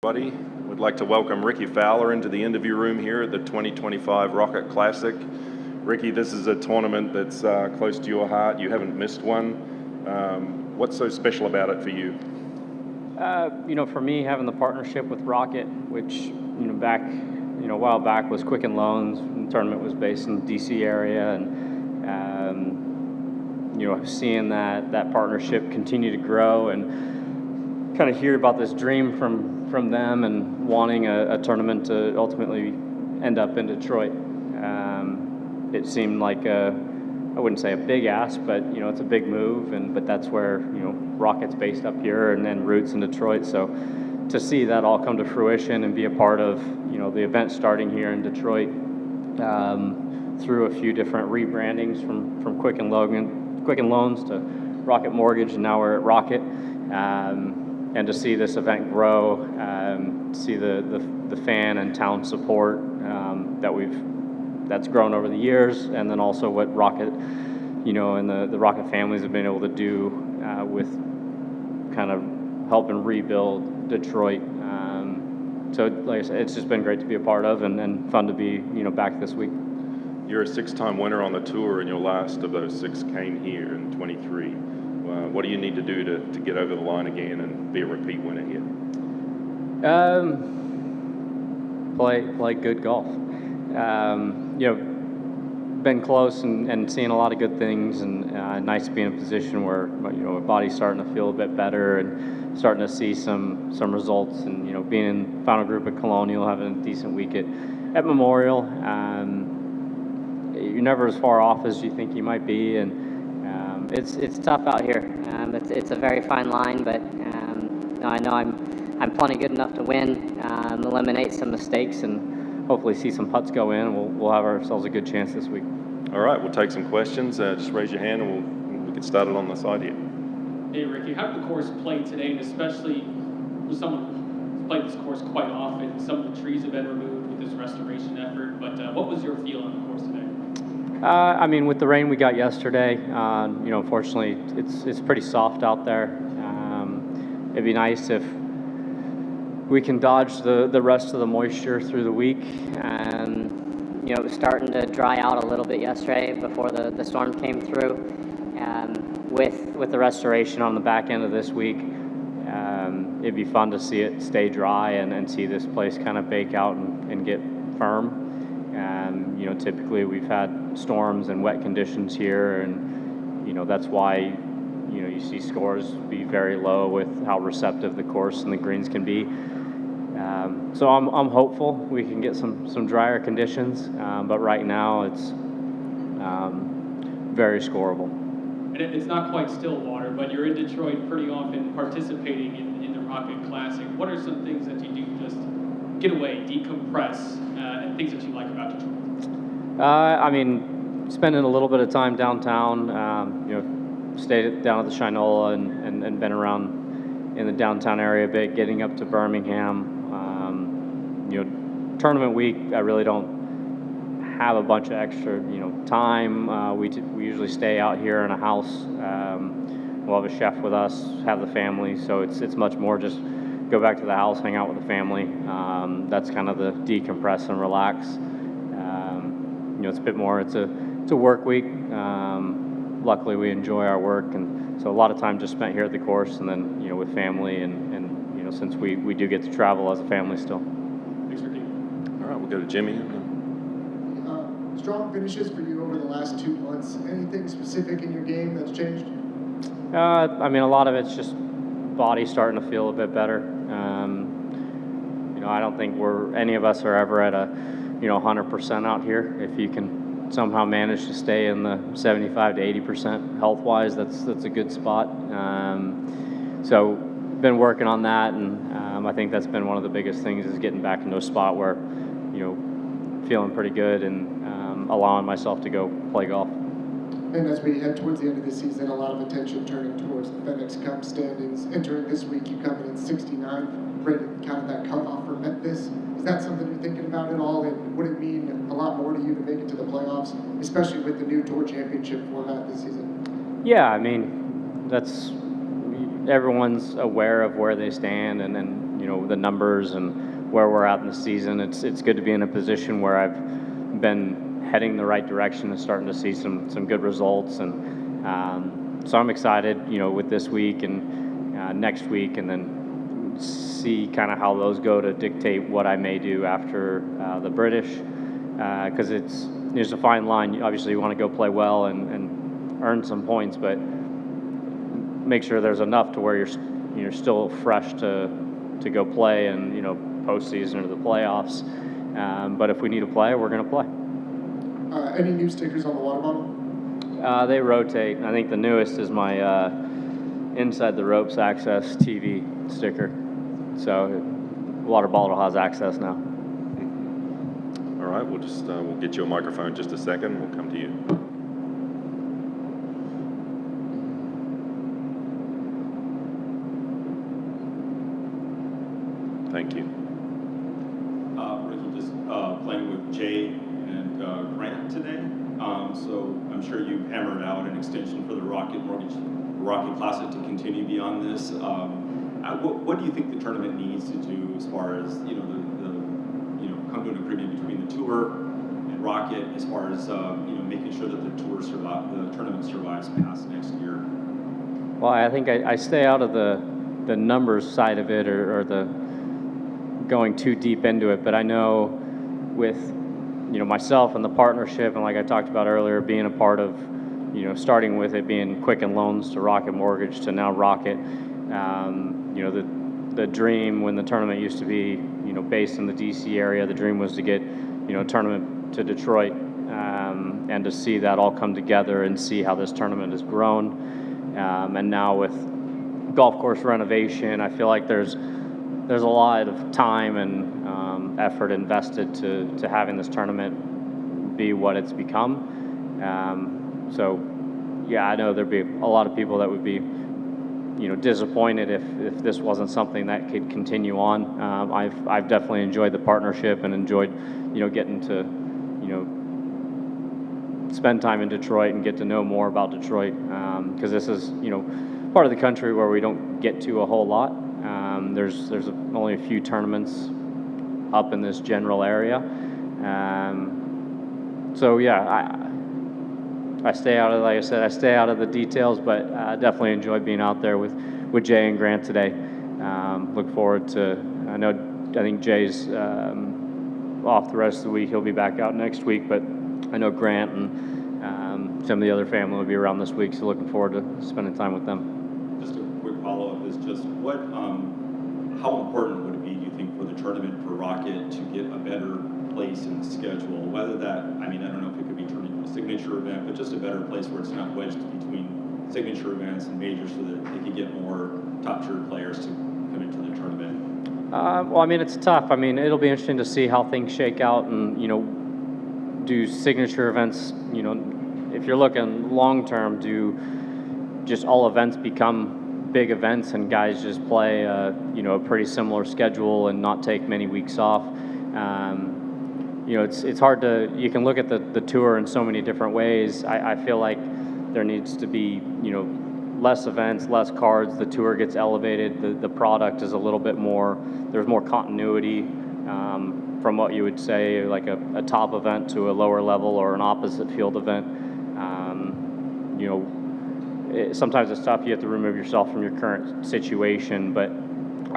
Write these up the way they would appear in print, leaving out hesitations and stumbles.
Everybody, would like to welcome Rickie Fowler into the interview room here at the 2025 Rocket Classic. Rickie, this is a tournament that's close to your heart. You haven't missed one. What's so special about it for you? For me, having the partnership with Rocket, which a while back was Quicken Loans. The tournament was based in the DC area, and seeing that partnership continue to grow and kind of hear about this dream from them and wanting a tournament to ultimately end up in Detroit. It seemed like I wouldn't say a big ask, but it's a big move, but that's where Rocket's based up here and then roots in Detroit. So to see that all come to fruition and be a part of the event starting here in Detroit through a few different rebrandings from Quicken Loans to Rocket Mortgage, and now we're at Rocket. And to see this event grow, see the fan and town support that's grown over the years, and then also what Rocket, and the Rocket families have been able to do with kind of helping rebuild Detroit. So like I said, it's just been great to be a part of, and fun to be back this week. You're a six-time winner on the tour, and your last of those six came here in 23. What do you need to do to get over the line again and be a repeat winner here? Play good golf. Been close and seeing a lot of good things, and nice to be in a position where my body's starting to feel a bit better and starting to see some results. And being in final group at Colonial, having a decent week at Memorial. You're never as far off as you think you might be, and It's tough out here. It's a very fine line, but I know I'm plenty good enough to win, eliminate some mistakes, and hopefully see some putts go in. We'll have ourselves a good chance this week. All right, we'll take some questions. Just raise your hand, and we'll get started on the side here. Hey, Rickie, how did the course play today, and especially with someone who's played this course quite often? Some of the trees have been removed with this restoration effort, but what was your feel on the course today? With the rain we got yesterday, unfortunately, it's pretty soft out there. It'd be nice if we can dodge the rest of the moisture through the week. It was starting to dry out a little bit yesterday before the storm came through. With the restoration on the back end of this week, it'd be fun to see it stay dry and see this place kind of bake out and get firm. Typically we've had storms and wet conditions here, and that's why you see scores be very low with how receptive the course and the greens can be. So I'm hopeful we can get some drier conditions, but right now it's very scoreable. And it's not quite still water, but you're in Detroit pretty often participating in the Rocket Classic. What are some things that you do just get away, decompress, and things that you like about Detroit? Spending a little bit of time downtown, stayed down at the Shinola and been around in the downtown area a bit, getting up to Birmingham. Tournament week, I really don't have a bunch of extra, time. We usually stay out here in a house. We'll have a chef with us, have the family, so it's much more just go back to the house, hang out with the family. That's kind of the decompress and relax. It's a bit more. It's a work week. Luckily, we enjoy our work, and so a lot of time just spent here at the course, and then with family, and since we do get to travel as a family still. Thanks, Rickie. All right, we'll go to Jimmy. Strong finishes for you over the last 2 months. Anything specific in your game that's changed? A lot of it's just body starting to feel a bit better. I don't think any of us are ever at a 100% out here. If you can somehow manage to stay in the 75 to 80% health-wise, that's a good spot. So been working on that, and I think that's been one of the biggest things is getting back into a spot where feeling pretty good and allowing myself to go play golf. And as we head towards the end of the season, a lot of attention turning towards the FedEx Cup standings. Entering this week, you come in 69th, rated kind of that cutoff for Memphis. Is that something you're thinking about at all? And would it mean a lot more to you to make it to the playoffs, especially with the new Tour Championship format this season? Yeah, that's everyone's aware of where they stand, and the numbers and where we're at in the season. It's good to be in a position where I've been heading the right direction and starting to see some good results. And so I'm excited, with this week and next week, and then see kind of how those go to dictate what I may do after the British, because there's a fine line. Obviously, you want to go play well and earn some points, but make sure there's enough to where you're still fresh to go play and postseason or the playoffs. But if we need to play, we're going to play. Any new stickers on the water bottle? They rotate. I think the newest is my Inside the Ropes Access TV sticker. So water bottle has access now. All right, we'll get you a microphone in just a second. We'll come to you. Thank you. Rickie, just playing with Jay and Grant today. So I'm sure you hammered out an extension for the Rocket Classic to continue beyond this. What do you think the tournament needs to do as far as come to an agreement between the tour and Rocket as far as making sure that the tournament survives past next year? Well, I think I stay out of the numbers side of it or the going too deep into it, but I know with myself and the partnership, and like I talked about earlier, being a part of starting with it being Quicken Loans to Rocket Mortgage to now Rocket, the dream when the tournament used to be based in the DC area, the dream was to get a tournament to Detroit, and to see that all come together and see how this tournament has grown, and now with golf course renovation, I feel like there's a lot of time and effort invested to having this tournament be what it's become. So, yeah, I know there'd be a lot of people that would be, disappointed if this wasn't something that could continue on. I've definitely enjoyed the partnership and enjoyed, getting to, spend time in Detroit and get to know more about Detroit, because this is, part of the country where we don't get to a whole lot. There's only a few tournaments up in this general area. So yeah, I stay out of, like I said, I stay out of the details, but I definitely enjoy being out there with Jay and Grant today. Look forward to, I think Jay's off the rest of the week. He'll be back out next week, but I know Grant and some of the other family will be around this week, so looking forward to spending time with them. Just a quick follow-up is just how important would it be, do you think, for the tournament for Rocket to get a better place in the schedule? Whether that, I don't know if it could be turned into a signature event, but just a better place where it's not wedged between signature events and majors, so that they could get more top-tier players to come into the tournament. Well, it's tough. It'll be interesting to see how things shake out, and do signature events. If you're looking long-term, do just all events become big events and guys just play a pretty similar schedule and not take many weeks off? It's hard to, you can look at the tour in so many different ways. I feel like there needs to be less events, less cards. The tour gets elevated. The product is a little bit more, there's more continuity from what you would say like a top event to a lower level or an opposite field event. Sometimes it's tough. You have to remove yourself from your current situation, but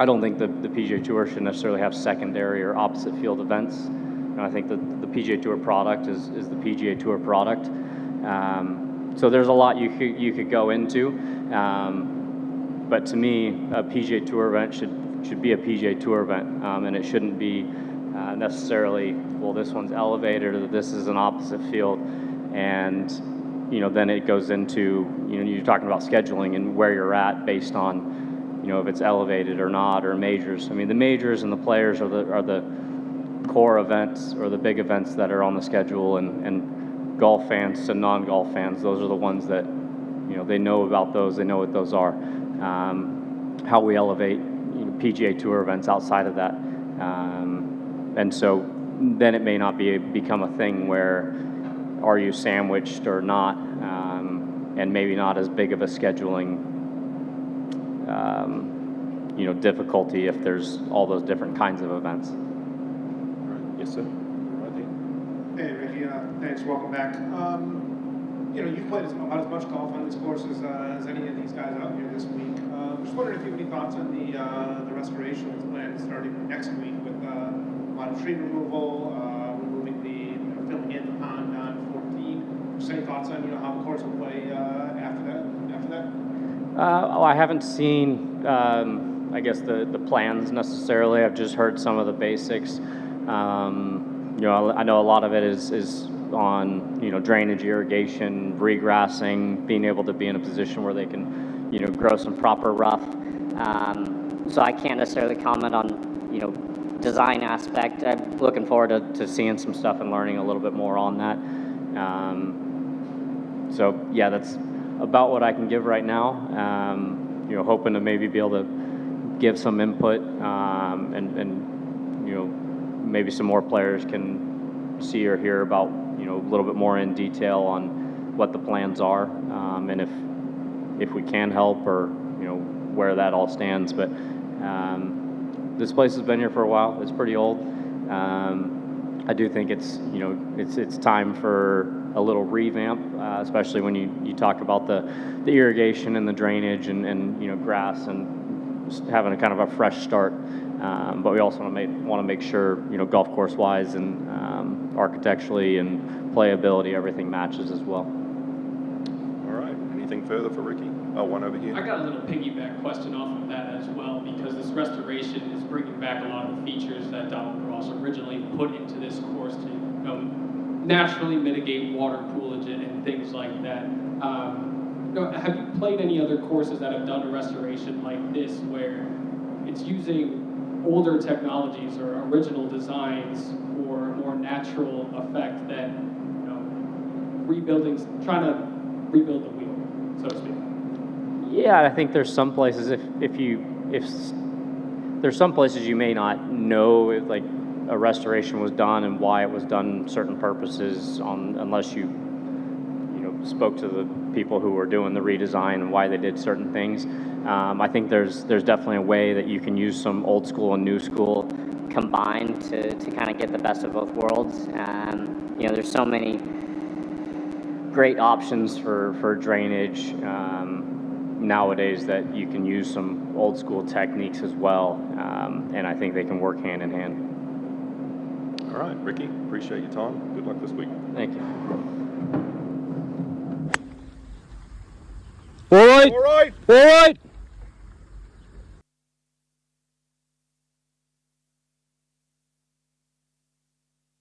I don't think the PGA Tour should necessarily have secondary or opposite field events. I think that the PGA Tour product is the PGA Tour product. So there's a lot you could go into, but to me, a PGA Tour event should be a PGA Tour event, and it shouldn't be necessarily, well, this one's elevated or this is an opposite field, and then it goes into, you're talking about scheduling and where you're at based on, if it's elevated or not, or majors. The majors and the players are the core events or the big events that are on the schedule, and golf fans to non-golf fans, those are the ones that, they know about those, they know what those are. How we elevate PGA Tour events outside of that. And so then it may not become a thing where, are you sandwiched or not, and maybe not as big of a scheduling difficulty if there's all those different kinds of events. Yes, sir. Right there. Hey, Rickie, thanks. Welcome back. You've played about as much golf on this course as any of these guys out here this week. Just wondering if you have any thoughts on the restoration that's planned starting next week with a lot of tree removal, removing filling in the pond on 14. Just any thoughts on how the course will play after that? I haven't seen, I guess, the plans necessarily. I've just heard some of the basics. I know a lot of it is on, drainage, irrigation, regrassing, being able to be in a position where they can, grow some proper rough. So I can't necessarily comment on, design aspect. I'm looking forward to seeing some stuff and learning a little bit more on that. So yeah, that's about what I can give right now. Hoping to maybe be able to give some input, and maybe some more players can see or hear about, a little bit more in detail on what the plans are, and if we can help, or, where that all stands. But this place has been here for a while. It's pretty old. I do think it's time for a little revamp, especially when you talk about the irrigation and the drainage and grass, and just having a kind of a fresh start. But we also want to make sure, golf course wise and architecturally and playability, everything matches as well. All right. Anything further for Rickie? Oh, one over here. I got a little piggyback question off of that as well, because this restoration is bringing back a lot of the features that Donald Ross originally put into this course to naturally mitigate water poolage and things like that. Have you played any other courses that have done a restoration like this, where it's using older technologies or original designs for a more natural effect than trying to rebuild the wheel, so to speak? Yeah, I think there's some places if there's some places you may not know if like a restoration was done and why it was done, certain purposes, unless you spoke to the people who were doing the redesign and why they did certain things. I think there's definitely a way that you can use some old school and new school Combined to kind of get the best of both worlds. There's so many great options for drainage nowadays that you can use some old school techniques as well, and I think they can work hand in hand. All right, Rickie, appreciate your time. Good luck this week. Thank you. All right.